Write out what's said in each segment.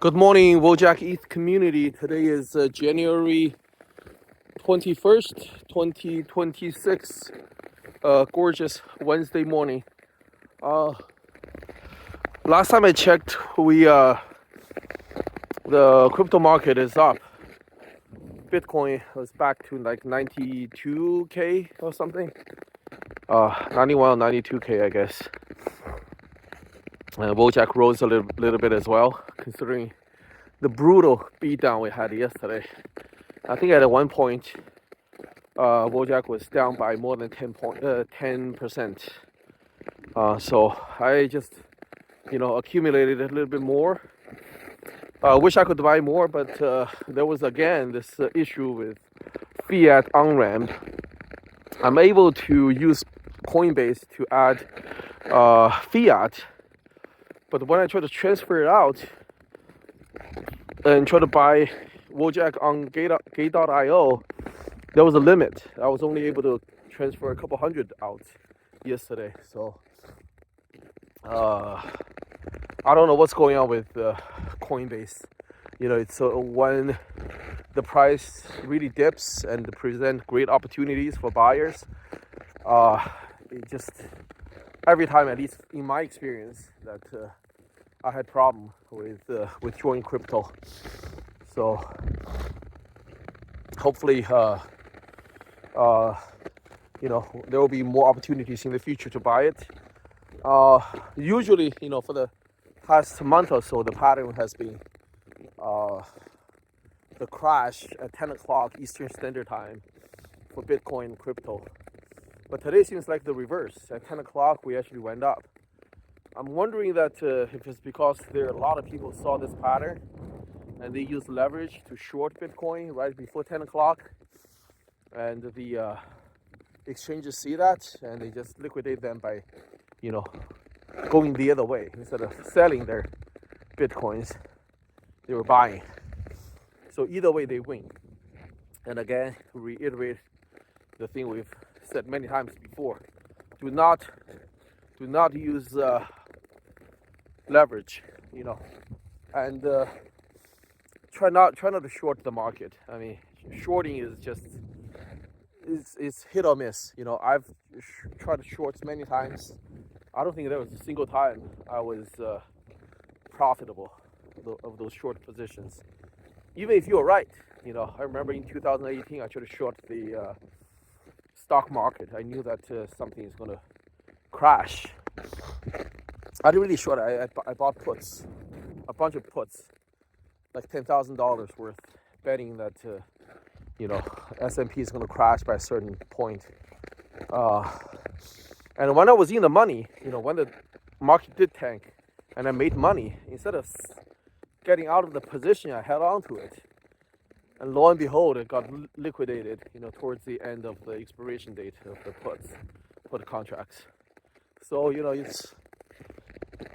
Good morning, Wojak ETH community. Today is January 21st, 2026. Gorgeous Wednesday morning. Last time I checked, the crypto market is up. Bitcoin was back to like 92K or something. 91 or 92K, I guess. Wojak rose a little bit as well, considering the brutal beatdown we had yesterday. I think at one point, Wojak was down by more than 10%. So I just, accumulated a little bit more. I wish I could buy more, but there was again this issue with fiat on-ramp. I'm able to use Coinbase to add fiat, but when I try to transfer it out and try to buy Wojak on Gate.io, there was a limit. I was only able to transfer a couple hundred out yesterday. So I don't know what's going on with Coinbase. It's when the price really dips and present great opportunities for buyers. It just every time, at least in my experience, that I had problem with withdrawing crypto. So hopefully, there will be more opportunities in the future to buy it. Usually, for the past month or so, the pattern has been the crash at 10 o'clock Eastern Standard Time for Bitcoin and crypto. But today seems like the reverse. At 10 o'clock, we actually went up. I'm wondering that if it's because there are a lot of people saw this pattern and they use leverage to short Bitcoin right before 10 o'clock, and the exchanges see that and they just liquidate them by, going the other way. Instead of selling their Bitcoins, they were buying. So either way, they win. And again, to reiterate the thing we've said many times before, do not use leverage, and try not to short the market. I mean, shorting is just it's hit or miss. I've tried to short many times. I don't think there was a single time I was profitable of those short positions. Even if you're right, I remember in 2018 I tried to short the stock market. I knew that something is going to crash. I didn't really short. I bought puts, a bunch of puts, like $10,000 worth, betting that S&P is going to crash by a certain point. And when I was in the money, when the market did tank, and I made money, instead of getting out of the position, I held on to it. And lo and behold, it got liquidated, towards the end of the expiration date of the put contracts. So, it's,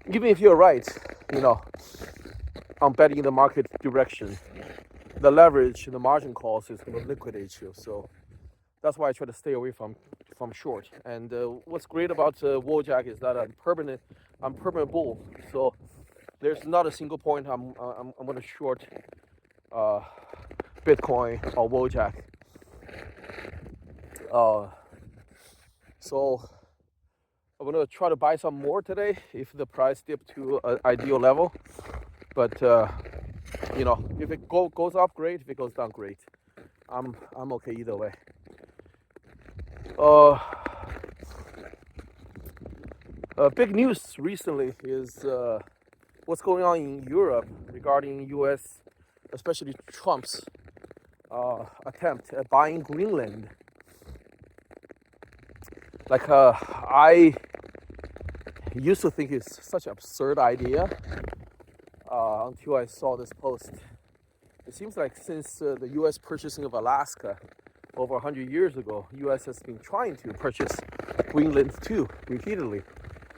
even if you're right, on betting the market direction, the leverage, the margin calls is going to liquidate you. So that's why I try to stay away from short. And what's great about Wojak is that I'm permanent bull. So there's not a single point I'm going to short Bitcoin or Wojak. So I'm going to try to buy some more today if the price dips to an ideal level. But if it goes up, great. If it goes down, great. I'm okay either way. Big news recently is what's going on in Europe regarding U.S., especially Trump's attempt at buying Greenland. Like I used to think it's such an absurd idea until I saw this post. It seems like since the U.S. purchasing of Alaska over 100 years ago, U.S. has been trying to purchase Greenland too, repeatedly.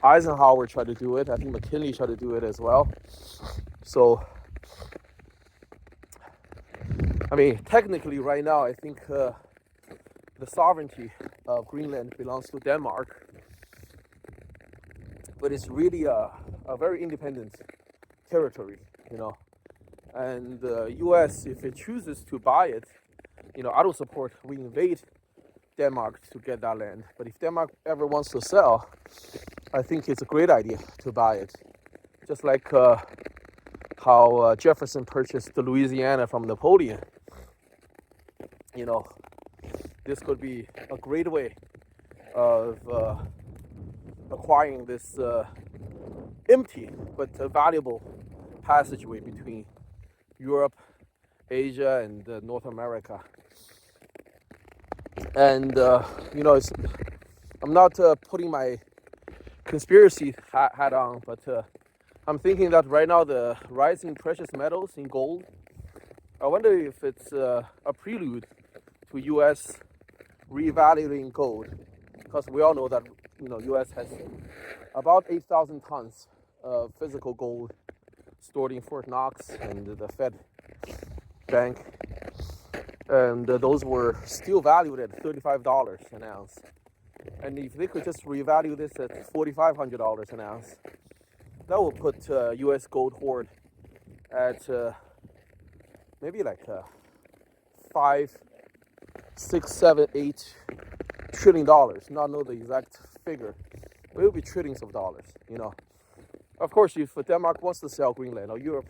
Eisenhower tried to do it. I think McKinley tried to do it as well. So, I mean, technically right now, I think the sovereignty of Greenland belongs to Denmark. But it's really a very independent territory, And the U.S., if it chooses to buy it, I don't support we invade Denmark to get that land. But if Denmark ever wants to sell, I think it's a great idea to buy it. Just like how Jefferson purchased the Louisiana from Napoleon. This could be a great way of acquiring this empty but valuable passageway between Europe, Asia, and North America. And I'm not putting my conspiracy hat on, but I'm thinking that right now the rising precious metals in gold, I wonder if it's a prelude to U.S. reevaluating gold, because we all know that U.S. has about 8,000 tons of physical gold stored in Fort Knox and the Fed Bank, and those were still valued at $35 an ounce. And if they could just revalue this at $4,500 an ounce, that would put U.S. gold hoard at maybe like $5, $6, $7, $8 trillion. Not know the exact figure, but it will be trillions of dollars. Of course, if Denmark wants to sell Greenland or Europe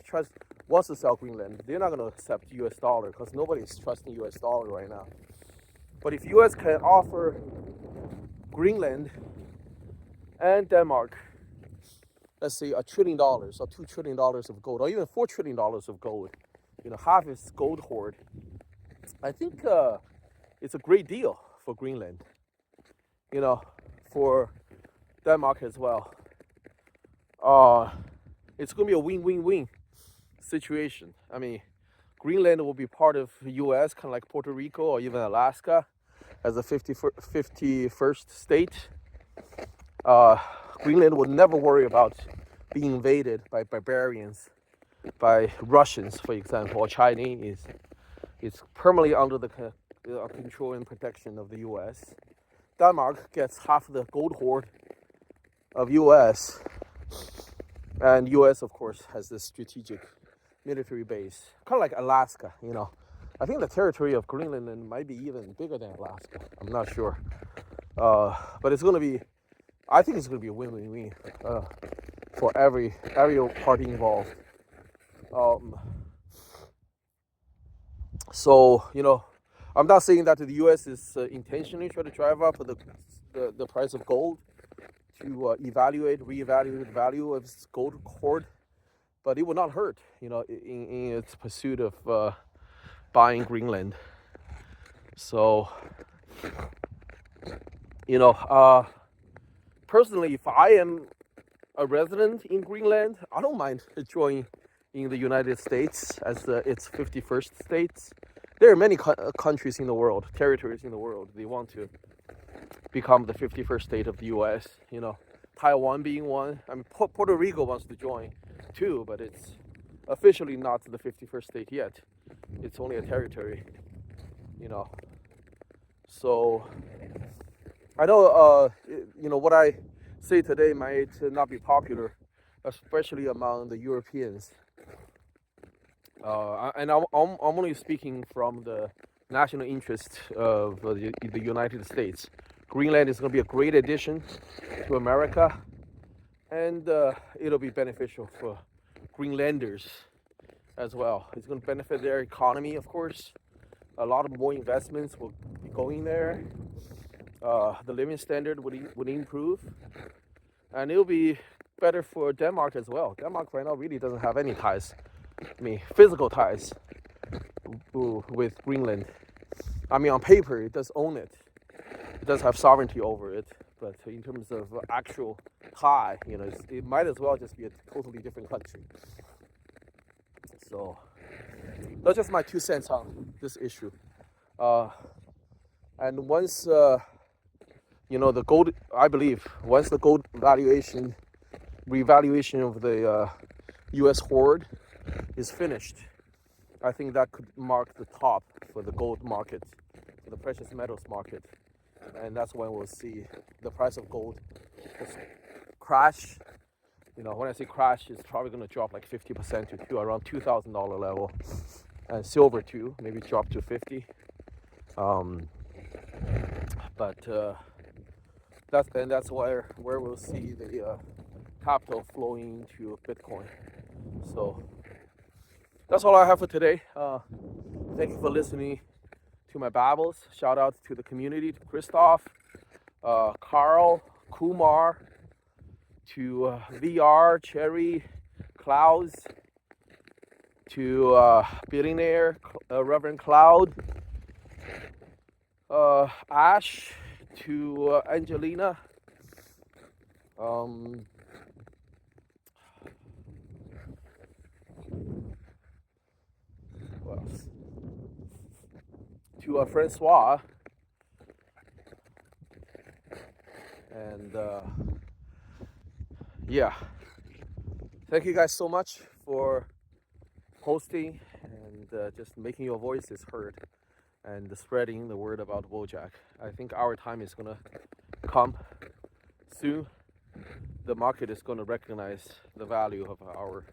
wants to sell Greenland, they're not going to accept U.S. dollar because nobody's trusting U.S. dollar right now. But if U.S. can offer Greenland and Denmark, let's say $1 trillion or $2 trillion of gold, or even $4 trillion of gold, half its gold hoard, I think it's a great deal for Greenland, for Denmark as well. It's going to be a win-win-win situation. I mean, Greenland will be part of the U.S., kind of like Puerto Rico or even Alaska, as a 51st state. Greenland would never worry about being invaded by barbarians, by Russians, for example, or Chinese. It's permanently under the control and protection of the U.S. Denmark gets half the gold hoard of U.S., and U.S., of course, has this strategic military base, kind of like Alaska, I think the territory of Greenland might be even bigger than Alaska. I'm not sure. But it's going to be, I think it's going to be a win-win-win for every party involved. So, I'm not saying that the U.S. is intentionally trying to drive up the price of gold to reevaluate the value of its gold hoard, but it will not hurt, in its pursuit of buying Greenland. So, personally, if I am a resident in Greenland, I don't mind joining in the United States as its 51st states. There are many countries in the world, territories in the world, they want to become the 51st state of the U.S., Taiwan being one. I mean, Puerto Rico wants to join too, but it's officially not the 51st state yet. It's only a territory, So, I know, what I say today might not be popular, especially among the Europeans. And I'm only speaking from the national interest of the United States. Greenland is going to be a great addition to America, and it'll be beneficial for Greenlanders as well. It's going to benefit their economy, of course. A lot of more investments will be going there. The living standard would improve, and it'll be better for Denmark as well. Denmark right now really doesn't have any ties, physical ties with Greenland. On paper, it does own it. It does have sovereignty over it, but in terms of actual tie, it might as well just be a totally different country. So that's just my 2 cents on this issue. And once, the gold, I believe, once the gold revaluation of the U.S. hoard is finished, I think that could mark the top for the gold market, for the precious metals market. And that's when we'll see the price of gold just crash when I say crash, it's probably going to drop like 50% to around $2,000 level, and silver too, maybe drop to 50. But that's where we'll see the capital flowing to Bitcoin. So that's all I have for today. Thank you for listening to my babbles. Shout out to the community, to Christoph, Carl, Kumar, to VR, Cherry, Clouds, to Billionaire, Reverend Cloud, Ash, to Angelina, what else? To Francois, and yeah, thank you guys so much for hosting and just making your voices heard and spreading the word about Wojak. I think our time is gonna come soon. The market is gonna recognize the value of our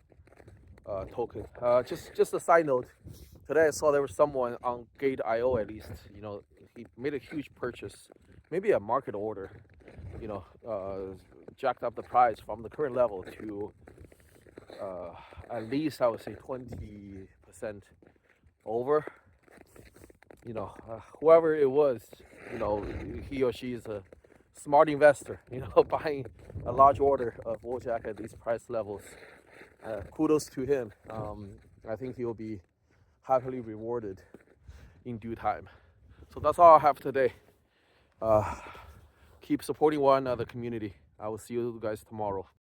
token. Just a side note. Today I saw there was someone on Gate.io, at least, he made a huge purchase, maybe a market order, jacked up the price from the current level to at least I would say 20% over. Whoever it was, he or she is a smart investor, buying a large order of Wojak at these price levels. Kudos to him. I think he'll be happily rewarded in due time. So that's all I have today. Keep supporting one another community. I will see you guys tomorrow.